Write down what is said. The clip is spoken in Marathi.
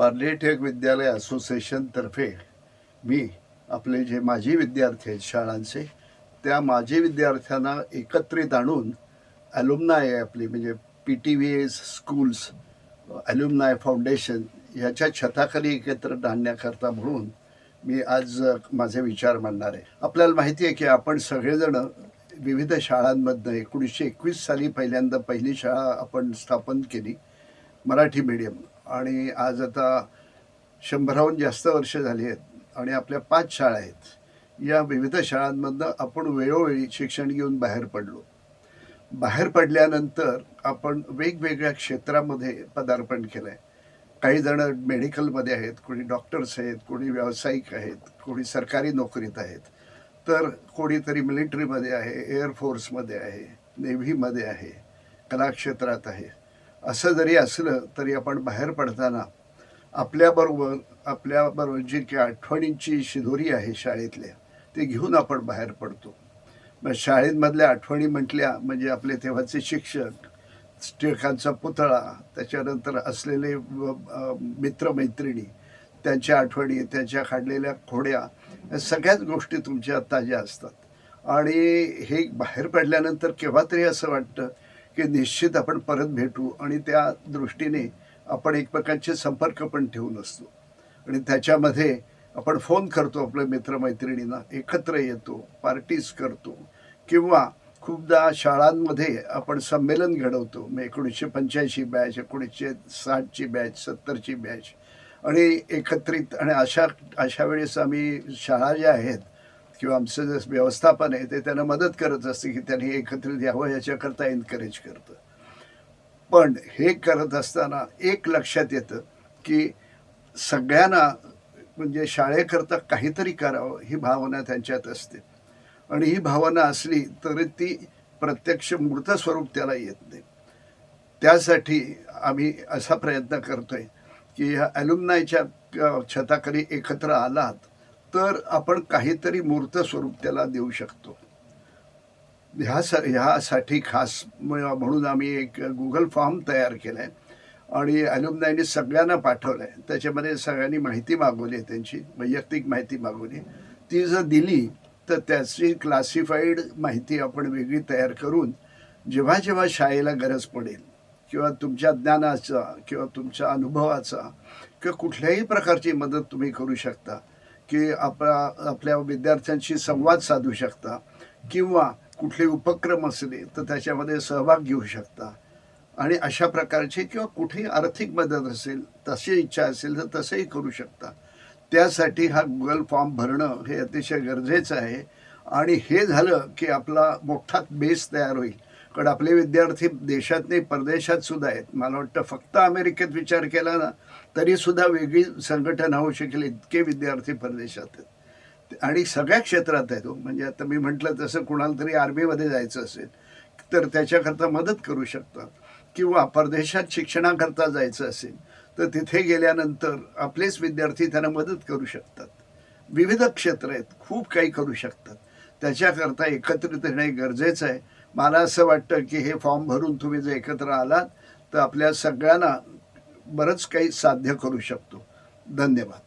पार्लेटेक विद्यालय असोसिएशनतर्फे मी आपले जे माजी विद्यार्थी आहेत शाळांचे त्या माजी विद्यार्थ्यांना एकत्रित आणून ॲल्युमनाय आपली म्हणजे PTVS स्कूल्स ॲल्युमनाय फाउंडेशन ह्याच्या छताखाली एकत्र आणण्याकरता म्हणून मी आज माझे विचार मांडणार आहे. आपल्याला माहिती आहे की आपण सगळेजण विविध शाळांमधनं 1921 साली पहिल्यांदा पहिली शाळा आपण स्थापन केली, मराठी मीडियम. आणि आज आता 100हून जास्त वर्ष झाली आहेत आणि आपल्या 5 शाळा आहेत. या विविध शाळांमधनं आपण वेळोवेळी शिक्षण घेऊन बाहेर पडलो. बाहेर पडल्यानंतर आपण वेगवेगळ्या क्षेत्रामध्ये पदार्पण केलं आहे. काही जण मेडिकलमध्ये आहेत, कोणी डॉक्टर्स आहेत, कोणी व्यावसायिक आहेत, कोणी सरकारी नोकरीत आहेत, तर कोणीतरी मिलिटरीमध्ये आहे, एअरफोर्समध्ये आहे, नेव्हीमध्ये आहे, कलाक्षेत्रात आहे. असं जरी असलं तरी आपण बाहेर पडताना आपल्याबरोबर जी काही आठवणींची शिदोरी आहे शाळेतल्या ते घेऊन आपण बाहेर पडतो. मग शाळेमधल्या आठवणी म्हटल्या म्हणजे आपले तेव्हाचे शिक्षक, टिळकांचा पुतळा, त्याच्यानंतर असलेले मित्रमैत्रिणी, त्यांच्या आठवणी, त्यांच्या काढलेल्या खोड्या, या सगळ्याच गोष्टी तुमच्या ताज्या असतात. आणि हे बाहेर पडल्यानंतर केव्हा तरी असं वाटतं की निश्चित आपण परत भेटू आणि त्या दृष्टीने आपण एकमेकांचे संपर्क पण ठेवून असतो. आणि त्याच्यामध्ये आपण फोन करतो आपल्या मित्रमैत्रिणींना, एकत्र येतो, पार्टीज करतो किंवा खूपदा शाळांमध्ये आपण संमेलन घडवतो. मग 1985 बॅच, 1960ची बॅच, 70ची बॅच आणि एकत्रित. आणि अशा वेळेस आम्ही शाळा ज्या आहेत किंवा आमचं जे व्यवस्थापन आहे ते त्यांना मदत करत असते की त्यांनी एकत्रित यावं याच्याकरता एनकरेज करतं. पण हे करत असताना एक लक्षात येतं की सगळ्यांना म्हणजे शाळेकरता काहीतरी करावं ही भावना त्यांच्यात असते. आणि ही भावना असली तरी ती प्रत्यक्ष मूर्त स्वरूप त्याला येत नाही. त्यासाठी आम्ही असा प्रयत्न करतोय की ह्या ॲल्युमनायच्या छताखाली एकत्र आलात तर आपण काहीतरी मूर्त स्वरूप त्याला देऊ शकतो. ह्यासाठी खास म्हणून आम्ही एक Google फॉर्म तयार केला आहे आणि ॲल्युमनायने सगळ्यांना पाठवलं आहे. त्याच्यामध्ये सगळ्यांनी माहिती मागवली आहे, त्यांची वैयक्तिक माहिती मागवली. ती जर दिली तर त्याची क्लासिफाईड माहिती आपण वेगळी तयार करून जेव्हा जेव्हा शाळेला गरज पडेल किंवा तुमच्या ज्ञानाचा किंवा तुमच्या अनुभवाचा किंवा कुठल्याही प्रकारची मदत तुम्ही करू शकता की आपल्या विद्यार्थ्यांशी संवाद साधू शकता किंवा कुठले उपक्रम असले तर त्याच्यामध्ये सहभाग घेऊ शकता. आणि अशा प्रकारची किंवा कुठेही आर्थिक मदत असेल, तशी इच्छा असेल तर तसंही करू शकता. त्यासाठी हा Google फॉर्म भरणं हे अतिशय गरजेचं आहे. आणि हे झालं की आपला मोठा बेस तयार होईल. कारण आपले विद्यार्थी देशात नाही परदेशात सुद्धा आहेत. मला वाटतं फक्त अमेरिकेत विचार केला ना तरीसुद्धा वेगळी संघटना होऊ शकेल, इतके विद्यार्थी परदेशात आहेत आणि सगळ्या क्षेत्रात आहेत. म्हणजे आता मी म्हटलं तसं कुणाला तरी आर्मीमध्ये जायचं असेल तर त्याच्याकरता मदत करू शकतात किंवा परदेशात शिक्षणाकरता जायचं असेल तर तिथे गेल्यानंतर आपलेच विद्यार्थी त्यांना मदत करू शकतात. विविध क्षेत्र आहेत, खूप काही करू शकतात. त्याच्याकरता एकत्रित येणे गरजेचं आहे. मला असं वाटतं की हे फॉर्म भरून तुम्ही जर एकत्र आलात तर आपल्या सगळ्यांना बरंच काही साध्य करू शकतो. धन्यवाद.